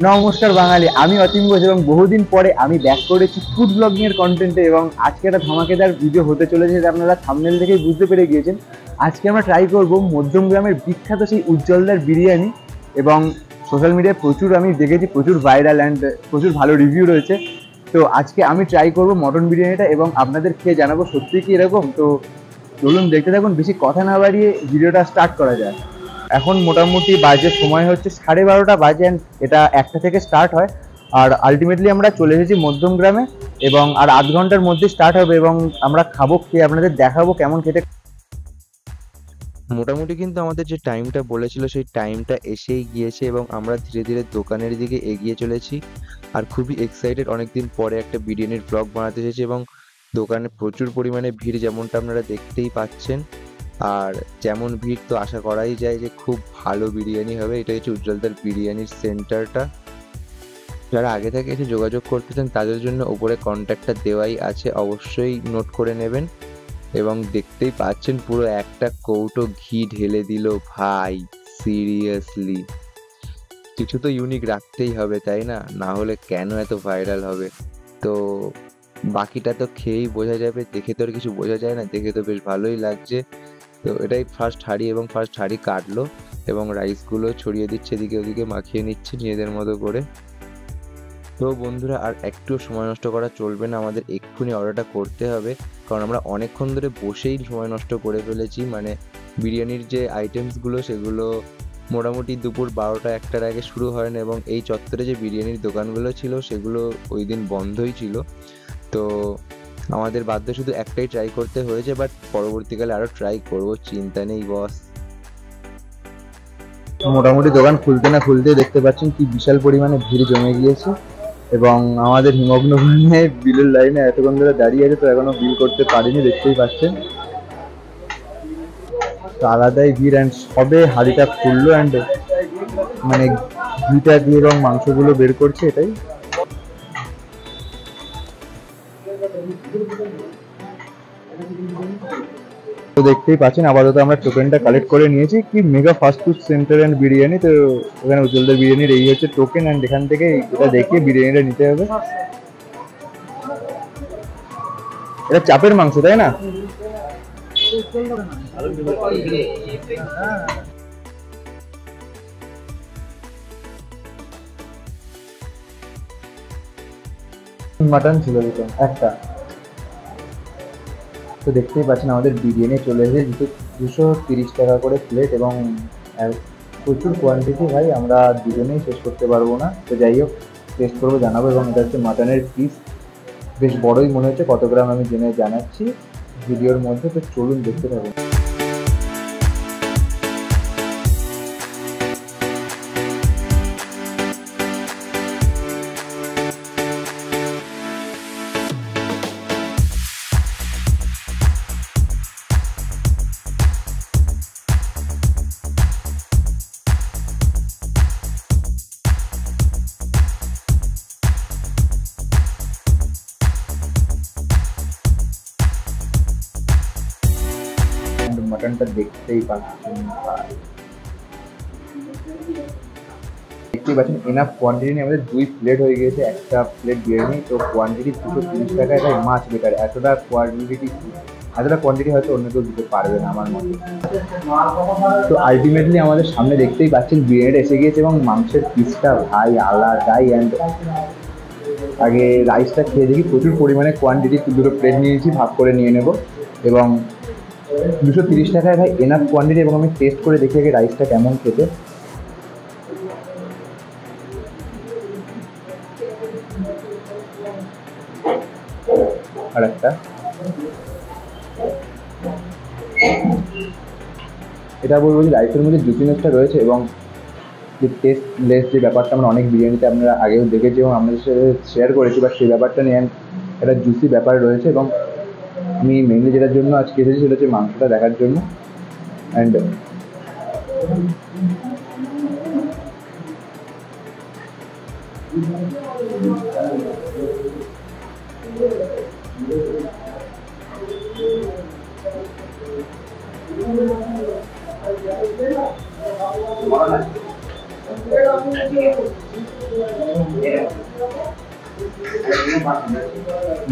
নমস্কার বাঙালি, আমি অতীন ঘোষ এবং বহুদিন পরে আমি ব্যাক করেছি ফুড ব্লগিং এর কন্টেন্টে এবং আজকে একটা ধামাকেদার ভিডিও হতে চলেছে, যেটা আপনারা থাম্বনেল থেকেই বুঝতে পেরে গিয়েছেন। আজকে আমরা ট্রাই করব মধ্যমগ্রামের বিখ্যাত সেই উজ্জ্বলদার বিরিয়ানি এবং সোশ্যাল মিডিয়ায় প্রচুর আমি দেখেছি প্রচুর ভাইরাল অ্যান্ড প্রচুর ভালো রিভিউ রয়েছে। তো আজকে আমি ট্রাই করব মটন বিরিয়ানিটা এবং আপনাদের খেয়ে জানাবো সত্যি কি এরকম। তো চলুন দেখতে থাকুন, বেশি কথা না বাড়িয়ে ভিডিওটা স্টার্ট করা যায়। এখন মোটামুটি বাজে সময় হচ্ছে 12:30 বাজে, এটা 1টা থেকে স্টার্ট হয়। আর আলটিমেটলি আমরা চলে এসেছি মধ্যমগ্রামে এবং আর আধ ঘন্টার মধ্যে স্টার্ট হবে এবং আমরা খাবো, খেয়ে আপনাদের দেখাবো কেমন খেতে। মোটামুটি কিন্তু আমাদের যে টাইমটা বলেছিল সেই টাইমটা এসেই গিয়েছে এবং আমরা ধীরে ধীরে দোকানের দিকে এগিয়ে চলেছি। আর খুবই এক্সাইটেড, অনেকদিন পরে একটা বিরিয়ানির ব্লগ বানাতে এসেছি এবং দোকানে প্রচুর পরিমাণে ভিড়, যেমনটা আপনারা দেখতেই পাচ্ছেন। আর যেমন ভিড়, তো আশা করাই যায় যে খুব ভালো বিরিয়ানি হবে। এটা হচ্ছে উজ্জ্বলদার বিরিয়ানির সেন্টারটা। যারা আগে থেকে এসে যোগাযোগ করতে চান তাদের জন্য উপরে কন্ট্যাক্টটা দেওয়াই আছে, অবশ্যই নোট করে নেবেন। এবং দেখতেই পাচ্ছেন পুরো একটা কৌটো ঘি ঢেলে দিল ভাই, সিরিয়াসলি কিছু তো ইউনিক রাখতেই হবে, তাই না? না হলে কেন এত ভাইরাল হবে? তো বাকিটা তো খেয়েই বোঝা যাবে, দেখে তো আর কিছু বোঝা যায় না। দেখে তো বেশ ভালোই লাগছে। তো এটাই ফার্স্ট হাঁড়ি এবং ফার্স্ট হাঁড়ি কাটলো এবং রাইসগুলো ছড়িয়ে দিচ্ছে এদিকে ওদিকে, মাখিয়ে নিচ্ছে নিজেদের মতো করে। তো বন্ধুরা, আর একটু সময় নষ্ট করা চলবে না, আমাদের এক্ষুনি অর্ডারটা করতে হবে, কারণ আমরা অনেকক্ষণ ধরে বসেই সময় নষ্ট করে ফেলেছি। মানে বিরিয়ানির যে আইটেমসগুলো সেগুলো মোটামুটি দুপুর 12টা-1টার আগে শুরু হয় না এবং এই চত্বরে যে বিরিয়ানির দোকানগুলো ছিল সেগুলো ওই দিন বন্ধই ছিল। তো আমাদের বাধ্য শুধু একটাই ট্রাই করতে হয়েছে, বাট পরবর্তীকালে আরও ট্রাই করবো, চিন্তা নেই বস। মোটামুটি দোকান খুলতে না খুলতে দেখতে পাচ্ছেন কি বিশাল পরিমাণে ভিড় জমে গিয়েছে এবং আমাদের হিমগ্ন বিলের লাইনে এতক্ষণ ধরে দাঁড়িয়ে আছে, তো এখনো বিল করতে পারিনি, দেখতেই পাচ্ছেন। তো আলাদাই ভিড় অ্যান্ড সবে হাঁড়িটা খুললো অ্যান্ড মানে ঘিটা দিয়ে এবং মাংসগুলো বের করছে, এটাই। তো দেখতেই পাচ্ছেন আপাতত আমরা টোকেনটা কালেক্ট করে নিয়েছি। কি mega fast food centre and biryani, তো এখানে উজ্জ্বলদার বিরিয়ানির এই হচ্ছে টোকেন অ্যান্ড এখান থেকে এটা দেখিয়ে বিরিয়ানিটা নিতে হবে। এটা চাপের মাংস, তাই না? মাটন ছিল একটা। তো দেখতেই পাচ্ছেন আমাদের বিরিয়ানি চলে এসেছে 230 টাকা করে প্লেট এবং প্রচুর কোয়ান্টিটি, ভাই আমরা দুজনেই শেষ করতে পারবো না। তো যাই হোক, টেস্ট করবো, জানাবো। এবং এটা হচ্ছে মাটনের পিস, বেশ বড়ই মনে হচ্ছে, কত গ্রাম আমি জেনে জানাচ্ছি ভিডিওর মধ্যে। তো চলুন দেখতে থাকুন। মাটনটা দেখতেই পাচ্ছেন, এনাফ কোয়ান্টিটি নিয়ে আমাদের 2 প্লেট হয়ে গিয়েছে, একটা প্লেট বিরিয়ানি। তো কোয়ান্টিটি 230 টাকা, এটা মাছ বেটার। এতটা কোয়ান্টিটি হয়তো অন্য কেউ দিতে পারবে না আমার মতে। তো আলটিমেটলি আমাদের সামনে দেখতেই পাচ্ছেন বিরিয়ানিটা এসে গিয়েছে এবং মাংসের পিসটা ভাই আলাদাই। অ্যান্ড আগে রাইসটা খেয়ে দেখি, প্রচুর পরিমাণে কোয়ান্টিটি, 2 প্লেট নিয়েছি, ভাগ করে নিয়ে নেব। এবং 230 টাকায় ভাই এনাফ কোয়ান্টিটি। এবং আমি টেস্ট করে দেখি আগে রাইসটা কেমন খেতে। আর একটা এটা বলবো যে রাইসের মধ্যে জুসিনেসটা রয়েছে এবং যে টেস্টলেস যে ব্যাপারটা আমরা অনেক বিরিয়ানিতে আপনারা আগেও দেখেছি এবং আপনাদের সাথে শেয়ার করেছি, বা সেই ব্যাপারটা নিয়ে একটা জুসি ব্যাপার রয়েছে। এবং আমি মেনলি যেটার জন্য আজকে এসেছি সেটা হচ্ছে মাংসটা দেখার জন্য। অ্যান্ড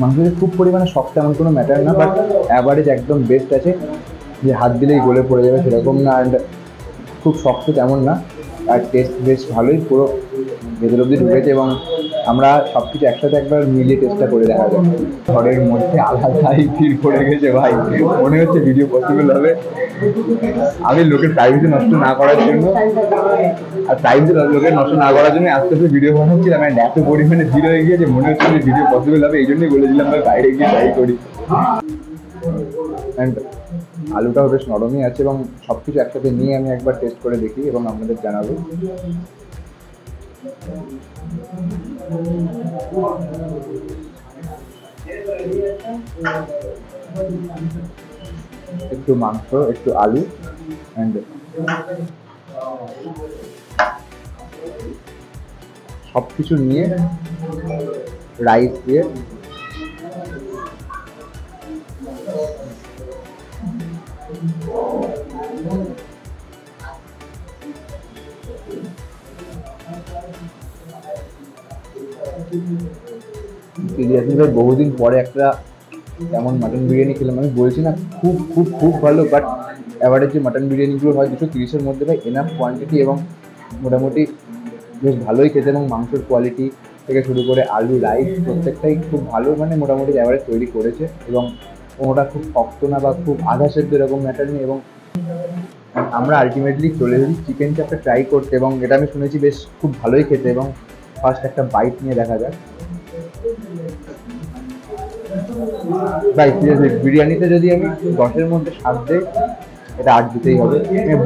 মাংসটা খুব পরিমাণে শক্ত এমন কোনো ম্যাটার না, বাট অ্যাভারেজ একদম বেস্ট আছে, যে হাত দিলেই গলে পড়ে যাবে সেরকম না, অ্যান্ড খুব শক্ত তেমন না। আর টেস্ট বেশ ভালোই, পুরো ভেতর অব্দি ঢুকেছে এবং আমরা সব কিছু একসাথে একবার মিলিয়ে টেস্টটা করে দেখা যায়। ঘরের মধ্যে আলাদাই ফিল পড়ে গেছে ভাই, মনে হচ্ছে ভিডিও পসিবল হবে। আমি লোকের প্রাইভেসি নষ্ট না করার জন্য আর প্রাইভেসি লোকের নষ্ট না করার জন্য আস্তে আস্তে ভিডিও বানাচ্ছিলাম, অ্যান্ড এত পরিমাণে ভিড় হয়ে গিয়েছে মনে হচ্ছে যে ভিডিও পসিবল হবে, এই জন্যই বলেছিলাম ভাই বাইরে গিয়ে ট্রাই করি। অ্যান্ড আলুটাও বেশ নরমই আছে এবং সব কিছু একসাথে নিয়ে আমি একবার টেস্ট করে দেখি এবং আপনাদের জানাবো। একটু মাংস, একটু আলু, অ্যান্ড সব কিছু নিয়ে রাইস দিয়ে সিরিয়াসলি ভাই বহুদিন পরে একটা এমন মাটন বিরিয়ানি খেলাম। আমি বলছি না খুব খুব খুব ভালো, বাট অ্যাভারেজ যে মাটন বিরিয়ানিগুলো হয় 230-এর মধ্যে ভাই এনাফ কোয়ান্টিটি এবং মোটামুটি বেশ ভালোই খেতে, এবং মাংসের কোয়ালিটি থেকে শুরু করে আলু, রাইস প্রত্যেকটাই খুব ভালো, মানে মোটামুটি অ্যাভারেজ তৈরি করেছে। এবং ওটা খুব শক্ত না বা খুব আধা সেদ্ধ এরকম ম্যাটার নেই। এবং আমরা আলটিমেটলি চলে এসেছি চিকেন চাপটা ট্রাই করতে, এবং এটা আমি শুনেছি বেশ খুব ভালোই খেতে। এবং ফার্স্ট একটা বাইট নিয়ে দেখা যাক। ভাই সিরিয়াসলি বিরিয়ানিতে যদি আমি 10-এর মধ্যে 7 দিই, এটা 8 দিতেই হবে।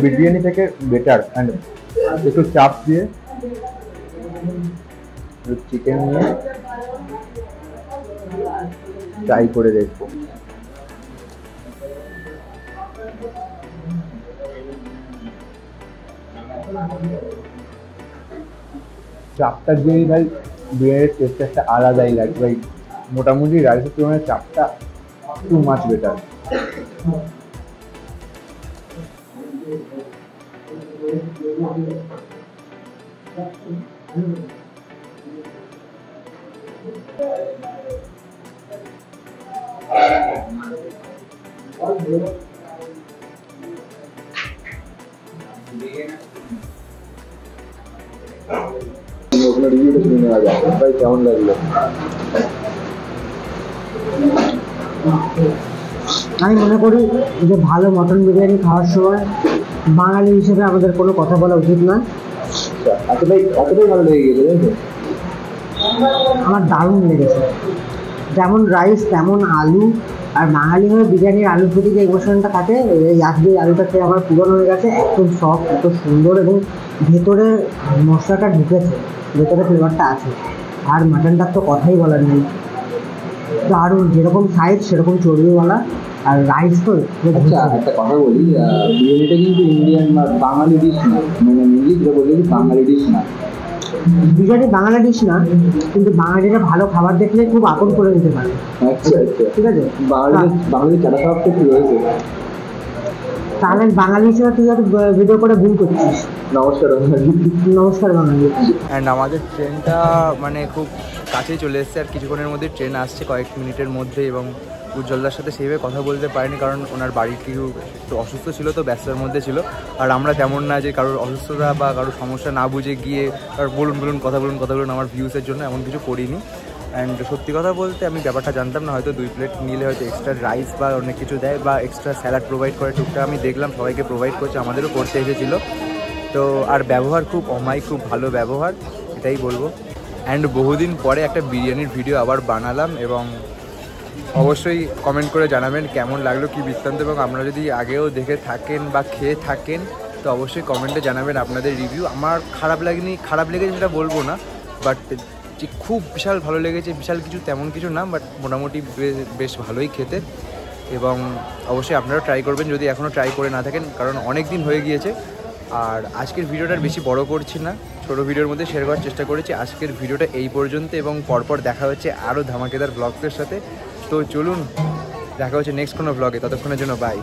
বিরিয়ানি থেকে বেটার। অ্যান্ড একটু চাপ দিয়ে চিকেন নিয়ে ট্রাই করে দেখবো। চাপটা দিয়েই ভাই বিরিয়ানির টেস্ট একটা আলাদাই লাগে ভাই। মোটামুটি রাইসের তুলনায় চাপটা টু মাচ বেটার। রিভিউটা শুনে নেওয়া যাক ভাই কেমন লাগলো। আমি মনে করি যে ভালো মটন বিরিয়ানি খাওয়ার সময় বাঙালি হিসেবে আমাদের কোনো কথা বলা উচিত না। এতটাই ভালো লেগে গেছে তাই তো? আমার দারুণ লেগেছে, যেমন রাইস তেমন আলু। আর বাঙালি হয়ে বিরিয়ানির আলুর প্রতি যে ইমোশনটা থাকে, এই আজকে আলুটা খেয়ে আমার পূরণ হয়ে গেছে। একদম সফট, এত সুন্দর, এবং ভেতরে মশলাটা ঢুকেছে, ভেতরে ফ্লেভারটা আছে। আর মাটনটার তো কথাই বলার নেই, দারুণ, যেরকম সাইজ সেরকম চর্বিওয়ালা। আর রাইস তো আচ্ছা একটা কথা বলি, বিরিয়ানিটা কিন্তু ইন্ডিয়ান বা বাঙালি ডিশ না, মানে মেনলি যেটা বলি বাঙালি ডিশ না। বিরিয়ানি বাংলা ডিশ না, কিন্তু বাঙালিরা ভালো খাবার দেখলে খুব আপন করে নিতে পারে। আচ্ছা আচ্ছা, ঠিক আছে, বাঙালি চাটা খাবার তো কি রয়েছে। তাহলে বাঙালি হিসেবে তুই হয়তো ভিডিও করে ভুল করছিস। নমস্কার নমস্কার বাঙালি। অ্যান্ড আমাদের ট্রেনটা মানে খুব কাছেই চলে এসেছে, আর কিছুক্ষণের মধ্যে ট্রেন আসছে, কয়েক মিনিটের মধ্যে। এবং উজ্জ্বলদার সাথে সেইভাবে কথা বলতে পারিনি, কারণ ওনার বাড়ির কেউ একটু অসুস্থ ছিল, তো ব্যস্ততার মধ্যে ছিল। আর আমরা তেমন না যে কারোর অসুস্থতা বা কারোর সমস্যা না বুঝে গিয়ে আর বলুন কথা বলুন আমার ভিউসের জন্য এমন কিছু করিনি। অ্যান্ড সত্যি কথা বলতে আমি ব্যাপারটা জানতাম না, হয়তো 2 প্লেট নিলে হয়তো এক্সট্রা রাইস বা অনেক কিছু দেয় বা এক্সট্রা স্যালাড প্রোভাইড করে। টুকটাক আমি দেখলাম সবাইকে প্রোভাইড করছে, আমাদেরও করতে এসেছিলো। তো আর ব্যবহার খুব অমায়িক, খুব ভালো ব্যবহার, এটাই বলবো। অ্যান্ড বহুদিন পরে একটা বিরিয়ানির ভিডিও আবার বানালাম, এবং অবশ্যই কমেন্ট করে জানাবেন কেমন লাগলো, কি বৃত্তান্ত। এবং আপনারা যদি আগেও দেখে থাকেন বা খেয়ে থাকেন তো অবশ্যই কমেন্টে জানাবেন আপনাদের রিভিউ। আমার খারাপ লেগেছে সেটা বলবো না, বাট যে খুব বিশাল ভালো লেগেছে, বিশাল কিছু তেমন কিছু না, বাট মোটামুটি বেশ ভালোই খেতে। এবং অবশ্যই আপনারাও ট্রাই করবেন যদি এখনও ট্রাই করে না থাকেন, কারণ অনেক দিন হয়ে গিয়েছে। আর আজকের ভিডিওটার বেশি বড় করছি না, ছোটো ভিডিওর মধ্যে শেয়ার করার চেষ্টা করেছি। আজকের ভিডিওটা এই পর্যন্ত, এবং পরপর দেখা হচ্ছে আরও ধামাকেদার ব্লগসের সাথে। তো চলুন দেখা হচ্ছে নেক্সট কোনো ব্লগে, ততক্ষণের জন্য বাই।